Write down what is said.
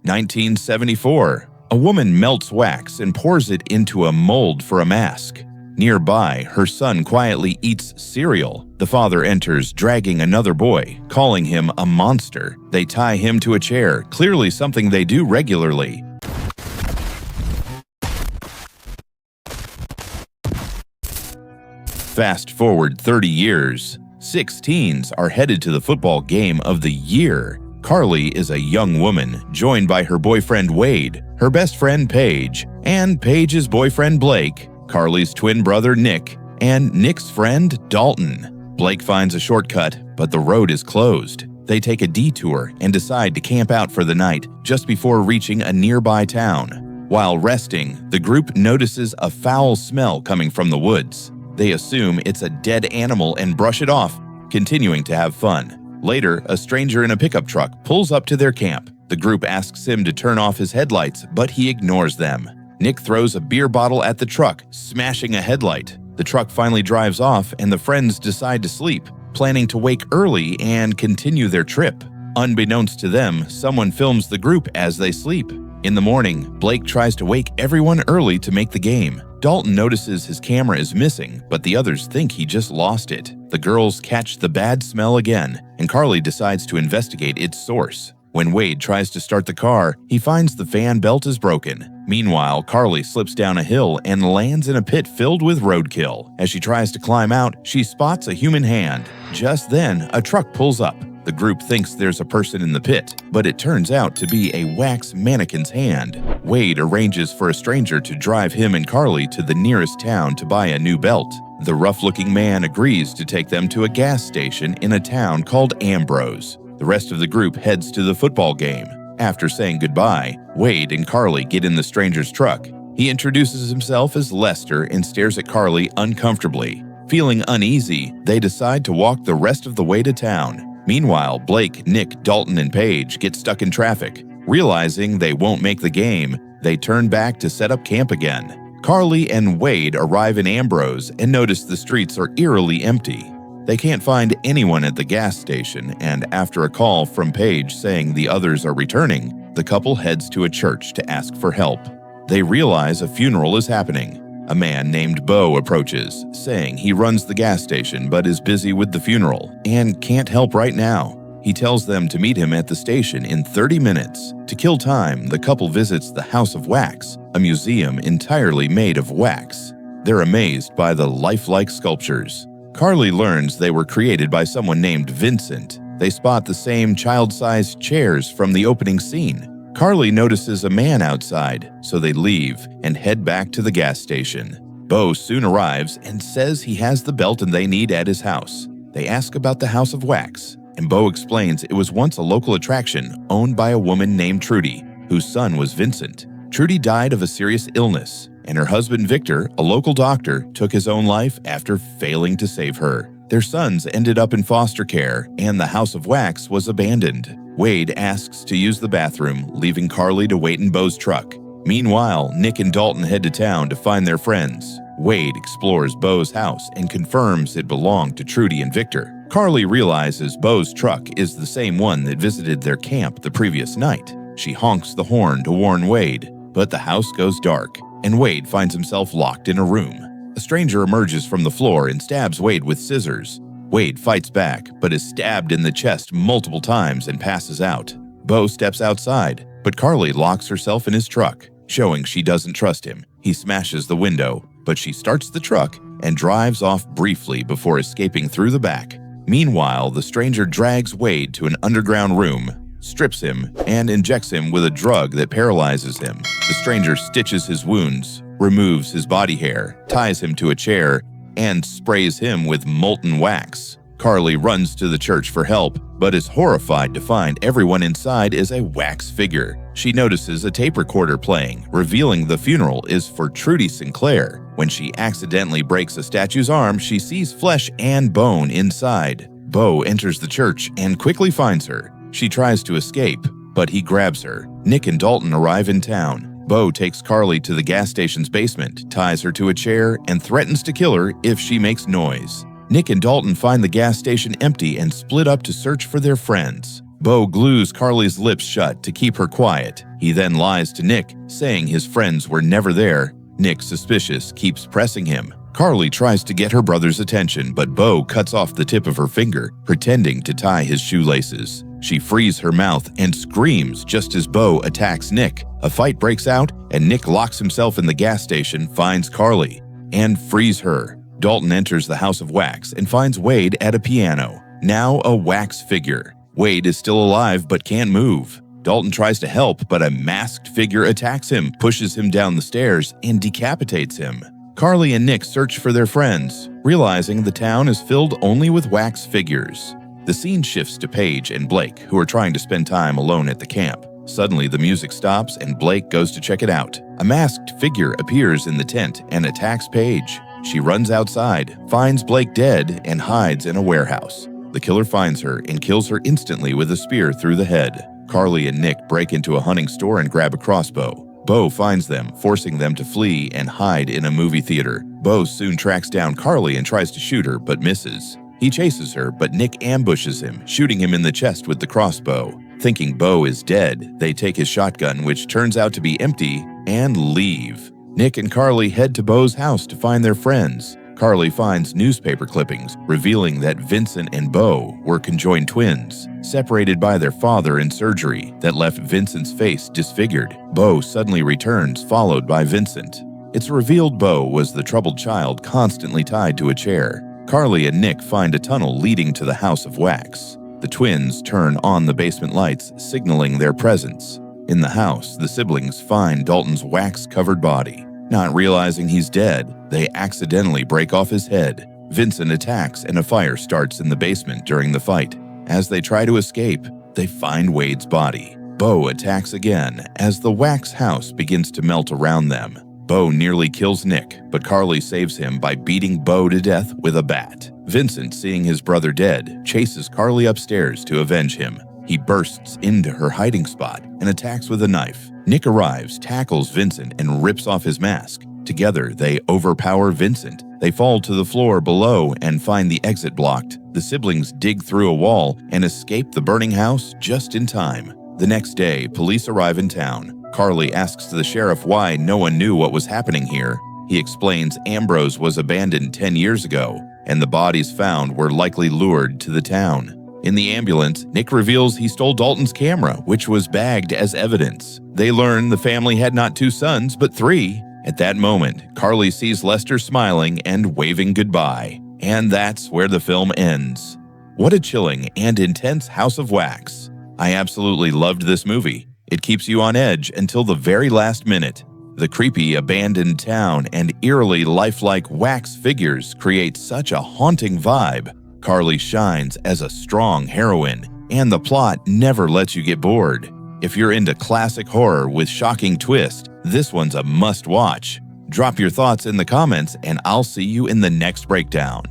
1974. A woman melts wax and pours it into a mold for a mask. Nearby, her son quietly eats cereal. The father enters, dragging another boy, calling him a monster. They tie him to a chair, clearly something they do regularly. Fast forward 30 years. 6 teens are headed to the football game of the year. Carly is a young woman, joined by her boyfriend Wade, her best friend Paige, and Paige's boyfriend Blake, Carly's twin brother Nick, and Nick's friend Dalton. Blake finds a shortcut, but the road is closed. They take a detour and decide to camp out for the night just before reaching a nearby town. While resting, the group notices a foul smell coming from the woods. They assume it's a dead animal and brush it off, continuing to have fun. Later, a stranger in a pickup truck pulls up to their camp. The group asks him to turn off his headlights, but he ignores them. Nick throws a beer bottle at the truck, smashing a headlight. The truck finally drives off and the friends decide to sleep, planning to wake early and continue their trip. Unbeknownst to them, someone films the group as they sleep. In the morning, Blake tries to wake everyone early to make the game. Dalton notices his camera is missing, but the others think he just lost it. The girls catch the bad smell again, and Carly decides to investigate its source. When Wade tries to start the car, he finds the fan belt is broken. Meanwhile, Carly slips down a hill and lands in a pit filled with roadkill. As she tries to climb out, she spots a human hand. Just then, a truck pulls up. The group thinks there's a person in the pit, but it turns out to be a wax mannequin's hand. Wade arranges for a stranger to drive him and Carly to the nearest town to buy a new belt. The rough-looking man agrees to take them to a gas station in a town called Ambrose. The rest of the group heads to the football game. After saying goodbye, Wade and Carly get in the stranger's truck. He introduces himself as Lester and stares at Carly uncomfortably. Feeling uneasy, they decide to walk the rest of the way to town. Meanwhile, Blake, Nick, Dalton, and Paige get stuck in traffic. Realizing they won't make the game, they turn back to set up camp again. Carly and Wade arrive in Ambrose and notice the streets are eerily empty. They can't find anyone at the gas station, and after a call from Paige saying the others are returning, the couple heads to a church to ask for help. They realize a funeral is happening. A man named Beau approaches, saying he runs the gas station but is busy with the funeral and can't help right now. He tells them to meet him at the station in 30 minutes. To kill time, the couple visits the House of Wax, a museum entirely made of wax. They're amazed by the lifelike sculptures. Carly learns they were created by someone named Vincent. They spot the same child-sized chairs from the opening scene. Carly notices a man outside, so they leave and head back to the gas station. Beau soon arrives and says he has the belt and they need at his house. They ask about the House of Wax, and Beau explains it was once a local attraction owned by a woman named Trudy, whose son was Vincent. Trudy died of a serious illness, and her husband Victor, a local doctor, took his own life after failing to save her. Their sons ended up in foster care, and the House of Wax was abandoned. Wade asks to use the bathroom, leaving Carly to wait in Beau's truck. Meanwhile, Nick and Dalton head to town to find their friends. Wade explores Beau's house and confirms it belonged to Trudy and Victor. Carly realizes Beau's truck is the same one that visited their camp the previous night. She honks the horn to warn Wade, but the house goes dark, and Wade finds himself locked in a room. A stranger emerges from the floor and stabs Wade with scissors. Wade fights back, but is stabbed in the chest multiple times and passes out. Beau steps outside, but Carly locks herself in his truck, showing she doesn't trust him. He smashes the window, but she starts the truck and drives off briefly before escaping through the back. Meanwhile, the stranger drags Wade to an underground room, strips him, and injects him with a drug that paralyzes him. The stranger stitches his wounds, removes his body hair, ties him to a chair, and sprays him with molten wax. Carly runs to the church for help, but is horrified to find everyone inside is a wax figure. She notices a tape recorder playing, revealing the funeral is for Trudy Sinclair. When she accidentally breaks a statue's arm, she sees flesh and bone inside. Beau enters the church and quickly finds her. She tries to escape, but he grabs her. Nick and Dalton arrive in town. Beau takes Carly to the gas station's basement, ties her to a chair, and threatens to kill her if she makes noise. Nick and Dalton find the gas station empty and split up to search for their friends. Beau glues Carly's lips shut to keep her quiet. He then lies to Nick, saying his friends were never there. Nick, suspicious, keeps pressing him. Carly tries to get her brother's attention, but Bo cuts off the tip of her finger, pretending to tie his shoelaces. She frees her mouth and screams just as Bo attacks Nick. A fight breaks out, and Nick locks himself in the gas station, finds Carly, and frees her. Dalton enters the House of Wax and finds Wade at a piano, now a wax figure. Wade is still alive but can't move. Dalton tries to help, but a masked figure attacks him, pushes him down the stairs, and decapitates him. Carly and Nick search for their friends, realizing the town is filled only with wax figures. The scene shifts to Paige and Blake, who are trying to spend time alone at the camp. Suddenly, the music stops and Blake goes to check it out. A masked figure appears in the tent and attacks Paige. She runs outside, finds Blake dead, and hides in a warehouse. The killer finds her and kills her instantly with a spear through the head. Carly and Nick break into a hunting store and grab a crossbow. Bo finds them, forcing them to flee and hide in a movie theater. Bo soon tracks down Carly and tries to shoot her, but misses. He chases her, but Nick ambushes him, shooting him in the chest with the crossbow. Thinking Bo is dead, they take his shotgun, which turns out to be empty, and leave. Nick and Carly head to Bo's house to find their friends. Carly finds newspaper clippings revealing that Vincent and Bo were conjoined twins, separated by their father in surgery that left Vincent's face disfigured. Bo suddenly returns, followed by Vincent. It's revealed Bo was the troubled child constantly tied to a chair. Carly and Nick find a tunnel leading to the House of Wax. The twins turn on the basement lights, signaling their presence. In the house, the siblings find Dalton's wax-covered body. Not realizing he's dead, they accidentally break off his head. Vincent attacks and a fire starts in the basement during the fight. As they try to escape, they find Wade's body. Bo attacks again as the wax house begins to melt around them. Bo nearly kills Nick, but Carly saves him by beating Bo to death with a bat. Vincent, seeing his brother dead, chases Carly upstairs to avenge him. He bursts into her hiding spot and attacks with a knife. Nick arrives, tackles Vincent, and rips off his mask. Together, they overpower Vincent. They fall to the floor below and find the exit blocked. The siblings dig through a wall and escape the burning house just in time. The next day, police arrive in town. Carly asks the sheriff why no one knew what was happening here. He explains Ambrose was abandoned 10 years ago, and the bodies found were likely lured to the town. In the ambulance, Nick reveals he stole Dalton's camera, which was bagged as evidence. They learn the family had not 2 sons, but 3. At that moment, Carly sees Lester smiling and waving goodbye. And that's where the film ends. What a chilling and intense House of Wax. I absolutely loved this movie. It keeps you on edge until the very last minute. The creepy abandoned town and eerily lifelike wax figures create such a haunting vibe. Carly shines as a strong heroine, and the plot never lets you get bored. If you're into classic horror with shocking twist, this one's a must-watch. Drop your thoughts in the comments, and I'll see you in the next breakdown.